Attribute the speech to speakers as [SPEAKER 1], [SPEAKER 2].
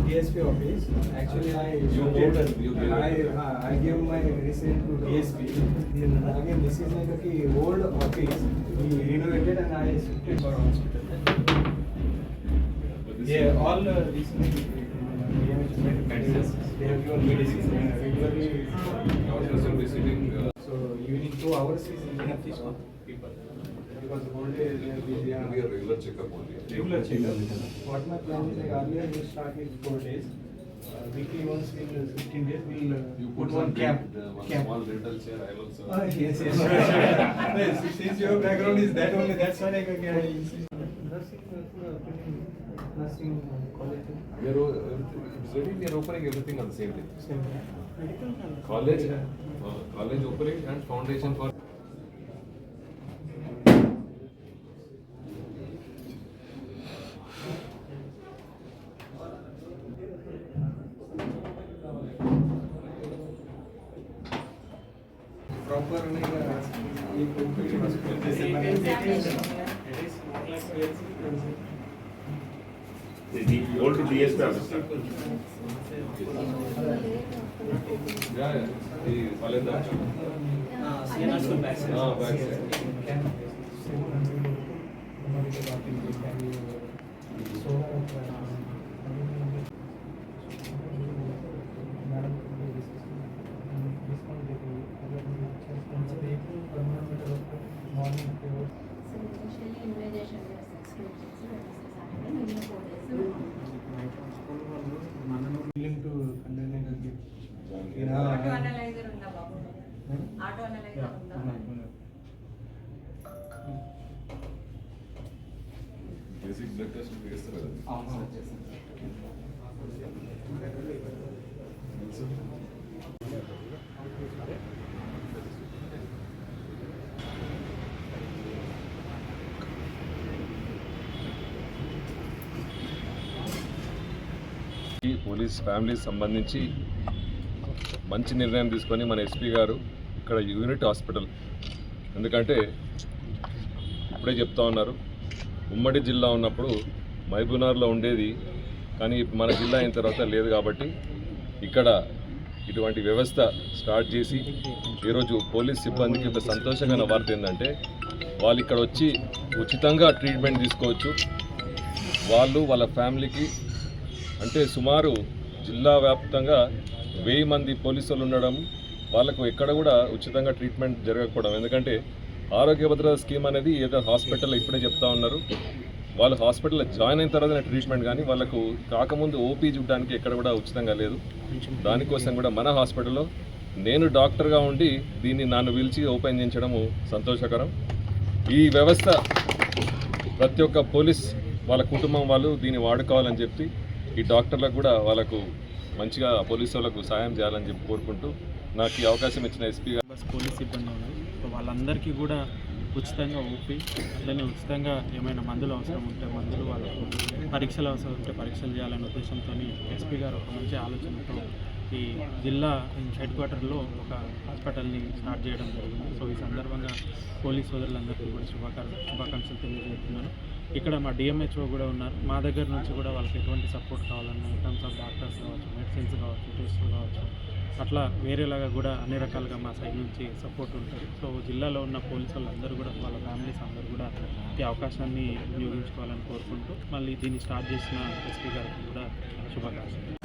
[SPEAKER 1] DSP office. Actually, I give my receipt to DSP. Again, this is like a old office. We renovated and I shifted for hospital. Yeah, all recently they have given medicine regularly. So evening 2 hours is enough for people. Because the whole day they are
[SPEAKER 2] regular checkup only.
[SPEAKER 1] Regular checkup. What my plan is, like earlier we start with 4 days. Weekly once in 15 days we'll
[SPEAKER 2] You
[SPEAKER 1] put one camp.
[SPEAKER 2] Small rental chair. I also.
[SPEAKER 1] Yes. Yes, since your background is that only, that's why I insist. Nursing college.
[SPEAKER 2] We are it's ready. We are opening everything on the same day.
[SPEAKER 1] Same.
[SPEAKER 2] College opening and foundation for.
[SPEAKER 1] Proper
[SPEAKER 3] old DSP officer.
[SPEAKER 2] Yeah. The Palenda. Back side.
[SPEAKER 4] Auto analyser ఉందా బాబు? Auto analyser ఉందా?
[SPEAKER 2] Basic blood test చేస్తారు కదా. ఈ police ఫ్యామిలీకి సంబంధించి మంచి నిర్ణయం తీసుకొని మన ఎస్పీ గారు ఇక్కడ యూనిట్ హాస్పిటల్, ఎందుకంటే ఇప్పుడే చెప్తా ఉన్నారు, ఉమ్మడి జిల్లా ఉన్నప్పుడు మహబూబ్నగర్లో ఉండేది, కానీ మన జిల్లా అయిన తర్వాత లేదు. కాబట్టి ఇక్కడ ఇటువంటి వ్యవస్థ స్టార్ట్ చేసి ఈరోజు పోలీస్ సిబ్బందికి ఒక సంతోషమైన వార్త ఏంటంటే వాళ్ళు ఇక్కడ వచ్చి ఉచితంగా ట్రీట్మెంట్ తీసుకోవచ్చు. వాళ్ళు వాళ్ళ ఫ్యామిలీకి, అంటే సుమారు జిల్లా వ్యాప్తంగా 1000 మంది పోలీసులు ఉండడం, వాళ్ళకు ఎక్కడ కూడా ఉచితంగా ట్రీట్మెంట్ జరగకపోవడం. ఎందుకంటే ఆరోగ్య భద్రత స్కీమ్ అనేది ఏదో హాస్పిటల్లో ఇప్పుడే చెప్తా ఉన్నారు, వాళ్ళు హాస్పిటల్లో జాయిన్ అయిన తర్వాత ట్రీట్మెంట్, కానీ వాళ్ళకు కాకముందు ఓపీ చూడడానికి ఎక్కడ కూడా ఉచితంగా లేదు. దానికోసం కూడా మన హాస్పిటల్లో నేను డాక్టర్గా ఉండి దీన్ని నన్ను పిలిచి ఓపెన్ చేయించడము సంతోషకరం. ఈ వ్యవస్థ ప్రతి ఒక్క పోలీస్ వాళ్ళ కుటుంబం వాళ్ళు దీన్ని వాడుకోవాలని చెప్పి ఈ డాక్టర్లకు కూడా వాళ్ళకు మంచిగా పోలీసు వాళ్ళకు సాయం చేయాలని చెప్పి కోరుకుంటూ నాకు ఈ అవకాశం ఇచ్చిన ఎస్పీ గారు.
[SPEAKER 5] పోలీస్ సిబ్బంది ఉన్నారు, సో వాళ్ళందరికీ కూడా ఉచితంగా ఓపీ, అట్లనే ఉచితంగా ఏమైనా మందులు అవసరం ఉంటే మందులు, వాళ్ళకు పరీక్షలు అవసరం ఉంటే పరీక్షలు చేయాలనే ఉద్దేశంతో ఎస్పీ గారు ఒక మంచి ఆలోచనతో ఈ జిల్లా హెడ్ క్వార్టర్లో ఒక హాస్పిటల్ని స్టార్ట్ చేయడం జరిగింది. సో ఈ సందర్భంగా పోలీస్ సోదరులందరికీ కూడా శుభాకాంక్షలు తెలియజేస్తున్నాను. ఇక్కడ మా డిఎంహెచ్ఓ కూడా ఉన్నారు, మా దగ్గర నుంచి కూడా వాళ్ళకి ఎటువంటి సపోర్ట్ కావాలన్నా ఇన్ టర్మ్స్ ఆఫ్ డాక్టర్స్ కావచ్చు, మెడిసిన్స్ కావచ్చు, టెస్టులు కావచ్చు, అట్లా వేరేలాగా కూడా అన్ని రకాలుగా మా సైడ్ నుంచి సపోర్ట్ ఉంటుంది. సో జిల్లాలో ఉన్న పోలీసు వాళ్ళందరూ కూడా వాళ్ళ ఫ్యామిలీస్ అందరూ కూడా ఈ అవకాశాన్ని వినియోగించుకోవాలని కోరుకుంటూ మళ్ళీ దీన్ని స్టార్ట్ చేసిన ఎస్పీ గారికి కూడా శుభాకాంక్షలు.